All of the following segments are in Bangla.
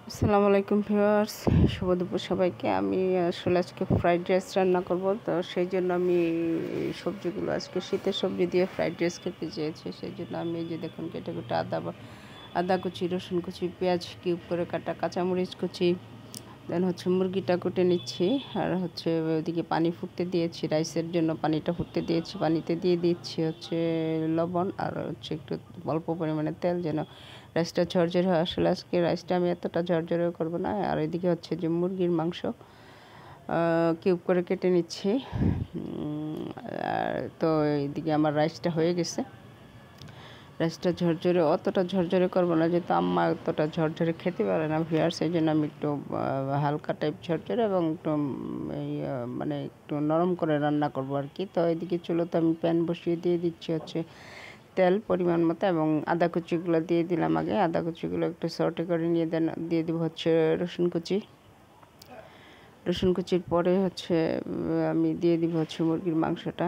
আসসালামু আলাইকুম ভিউয়ার্স, শুভ দুপুর সবাইকে। আমি আসলে আজকে ফ্রাইড রাইস রান্না করব, তো সেই জন্য আমি সবজিগুলো আজকে শীতের সবজি দিয়ে ফ্রাইড রাইস খেতে চেয়েছি। সেই জন্য আমি এই যে দেখুন কেটে কুটে আদা কুচি, রসুন কুচি, পেঁয়াজ কিউব করে কাটা, কাঁচামরিচ কুচি, দেন হচ্ছে মুরগিটা কুটে নিচ্ছি। আর হচ্ছে ওইদিকে পানি ফুটতে দিয়েছি, রাইসের জন্য পানিটা ফুটতে দিয়েছি। পানিতে দিয়ে দিচ্ছি হচ্ছে লবণ আর হচ্ছে একটু অল্প পরিমাণে তেল, যেন রাইসটা ঝরঝরে হয়। আসলে আজকে রাইসটা আমি এতটা ঝরঝরে করব না। আর এদিকে হচ্ছে যে মুরগির মাংস কিউব করে কেটে নিচ্ছি। আর তো এইদিকে আমার রাইসটা হয়ে গেছে। রাইসটা অতটা ঝরঝরে করবো না, যেহেতু আম্মা অতটা ঝরঝরে খেতে পারে না ভিউয়ার্স, সেই জন্য আমি একটু হালকা টাইপ ঝরঝরে এবং একটু মানে একটু নরম করে রান্না করবো আর কি। তো এদিকে চুলোতে আমি প্যান বসিয়ে দিয়ে দিচ্ছি হচ্ছে তেল পরিমাণ মতো, এবং আদা কুচিগুলো দিয়ে দিলাম আগে। আদা কুচিগুলো একটু সর্টে করে নিয়ে দিয়ে দেবো হচ্ছে রসুন কুচির পরে হচ্ছে আমি দিয়ে দিব হচ্ছে মুরগির মাংসটা।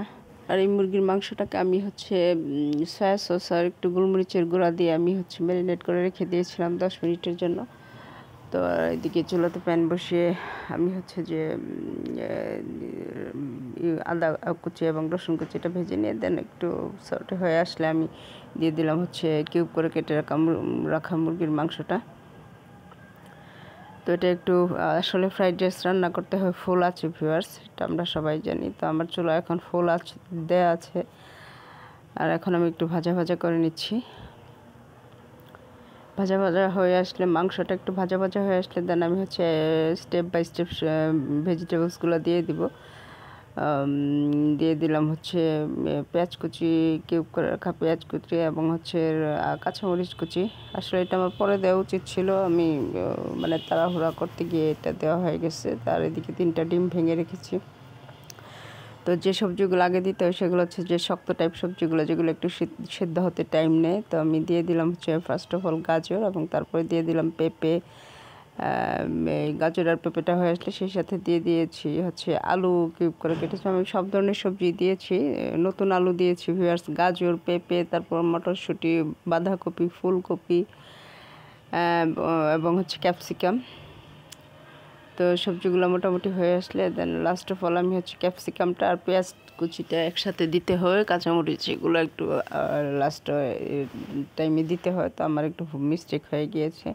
আর এই মুরগির মাংসটাকে আমি হচ্ছে সয়া সস আর একটু গোলমরিচের গুঁড়া দিয়ে আমি হচ্ছে ম্যারিনেট করে রেখে দিয়েছিলাম 10 মিনিটের জন্য। তো এদিকে চুলাতে প্যান বসিয়ে আমি হচ্ছে যে আদা কুচি এবং রসুন কুচিটা ভেজে নিয়ে দেন একটু সর্টে হয়ে আসলে আমি দিয়ে দিলাম হচ্ছে কিউব করে কেটে রাখা মুরগির মাংসটা। তো এটা একটু আসলে ফ্রাইড রাইস রান্না করতে হয় ফুল আছে ভিউয়ার্স, এটা আমরা সবাই জানি। তো আমার চুলা এখন ফুল আছে দেয়া আছে, আর এখন আমি একটু ভাজা ভাজা করে নিচ্ছি। ভাজা ভাজা হয়ে আসলে মাংসটা একটু ভাজা ভাজা হয়ে আসলে দেন আমি হচ্ছে স্টেপ বাই স্টেপ ভেজিটেবলসগুলো দিয়ে দিব। দিয়ে দিলাম হচ্ছে পেঁয়াজ কুচি, কিউব করে রাখা পেঁয়াজ কুচি, এবং হচ্ছে কাঁচামরিচ কুচি। আসলে এটা আমার পরে দেওয়া উচিত ছিল, আমি মানে তাড়াহুড়া করতে গিয়ে এটা দেওয়া হয়ে গেছে। তার এদিকে 3টা ডিম ভেঙে রেখেছি। তো যে সবজিগুলো আগে দিতে হয় সেগুলো হচ্ছে যে শক্ত টাইপ সবজিগুলো, যেগুলো একটু সেদ্ধ হতে টাইম নেয়। তো আমি দিয়ে দিলাম হচ্ছে ফার্স্ট অফ অল গাজর, এবং তারপরে দিয়ে দিলাম পেঁপে। গাজর আর পেঁপেটা হয়ে আসলে সেই সাথে দিয়ে দিয়েছি হচ্ছে আলু কিউব করে কেটেছি। আমি সব ধরনের সবজি দিয়েছি, নতুন আলু দিয়েছি ভিউয়ার্স, গাজর, পেঁপে, তারপর মটরশুঁটি, বাঁধাকপি, ফুলকপি এবং হচ্ছে ক্যাপসিকাম। তো সবজিগুলো মোটামুটি হয়ে আসলে দেন লাস্ট অফ অল আমি হচ্ছে ক্যাপসিকামটা আর পেঁয়াজ কুচিটা একসাথে দিতে হয়, কাঁচামরিচ এগুলো একটু লাস্ট টাইমে দিতে হয়। তো আমার একটু মিস্টেক হয়ে গিয়েছে।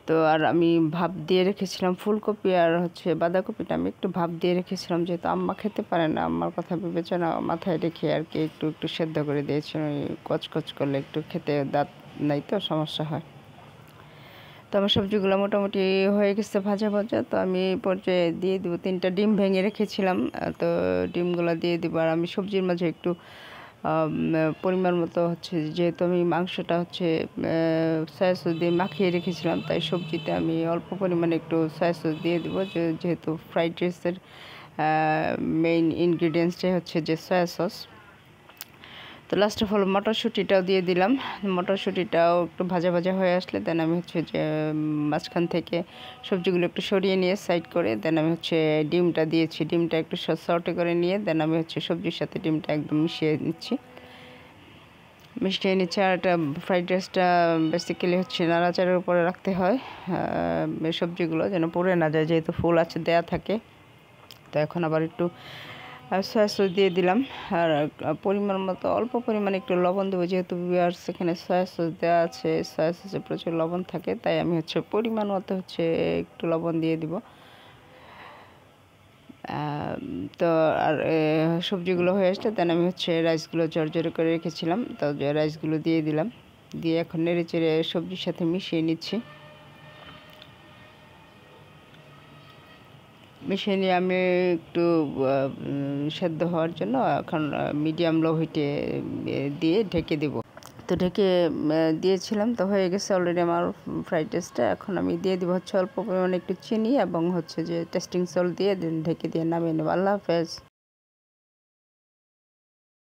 তো আর আমি ভাপ দিয়ে রেখেছিলাম ফুলকপি আর হচ্ছে বাঁধাকপিটা আমি একটু ভাপ দিয়ে রেখেছিলাম, যেহেতু আম্মা খেতে পারে না, আম্মার কথা বিবেচনা মাথায় রেখে আর কি একটু একটু সেদ্ধ করে দিয়েছিলাম। কচকচ করলে একটু খেতে দাঁত নাই, তো সমস্যা হয়। তো আমার সবজিগুলো মোটামুটি হয়ে গেছে ভাজা ভাজা। তো আমি পর্যায়ে দিয়ে দেবো 3টা ডিম ভেঙে রেখেছিলাম, তো ডিমগুলো দিয়ে দেবো। আর আমি সবজির মাঝে একটু পরিমাণ মতো হচ্ছে, যেহেতু আমি মাংসটা হচ্ছে সয়া সস দিয়ে মাখিয়ে রেখেছিলাম, তাই সবজিতে আমি অল্প পরিমাণে একটু সয়া সস দিয়ে দেবো, যেহেতু ফ্রাইড রাইসের মেইন ইনগ্রিডিয়েন্টসটাই হচ্ছে যে সয়া সস। তো লাস্ট অফ অল মটরশুঁটিটাও দিয়ে দিলাম। মটরশুঁটিটাও একটু ভাজা ভাজা হয়ে আসলে দেন আমি হচ্ছে যে মাঝখান থেকে সবজিগুলো একটু সরিয়ে নিয়ে সাইড করে দেন আমি হচ্ছে ডিমটা দিয়েছি। ডিমটা একটু সর্টে করে নিয়ে দেন আমি হচ্ছে সবজির সাথে ডিমটা একদম মিশিয়ে নিচ্ছি। আর এটা ফ্রাইড রাইসটা বেসিক্যালি হচ্ছে নাড়াচাড়ার উপরে রাখতে হয় সবজিগুলো, যেন পুড়ে না যায়, যেহেতু ফুল আছে দেয়া থাকে। তো এখন আবার একটু সয়া সস দিয়ে দিলাম, আর পরিমাণ মতো অল্প পরিমাণে একটু লবণ দেবো, যেহেতু ভিউয়ার্স এখানে সয়া সস দেওয়া আছে, সয়া সসে প্রচুর লবণ থাকে, তাই আমি হচ্ছে পরিমাণ মতো হচ্ছে একটু লবণ দিয়ে দিব। তো আর সবজিগুলো হয়ে আসলে দেন আমি হচ্ছে রাইসগুলো ঝরঝরে করে রেখেছিলাম, তো রাইসগুলো দিয়ে দিলাম। দিয়ে এখন নেড়ে চেড়ে সবজির সাথে মিশিয়ে নিচ্ছি। মিশিয়ে নিয়ে আমি একটু সেদ্ধ হওয়ার জন্য এখন মিডিয়াম লো হিটে দিয়ে ঢেকে দেব। তো ঢেকে দিয়েছিলাম, তো হয়ে গেছে অলরেডি আমার ফ্রাইড রাইসটা। এখন আমি দিয়ে দিব হচ্ছে অল্প পরিমাণে একটু চিনি এবং হচ্ছে যে টেস্টিং সল্ট দিয়ে ঢেকে দিয়ে নামিয়ে নেব। আল্লাহ হাফেজ।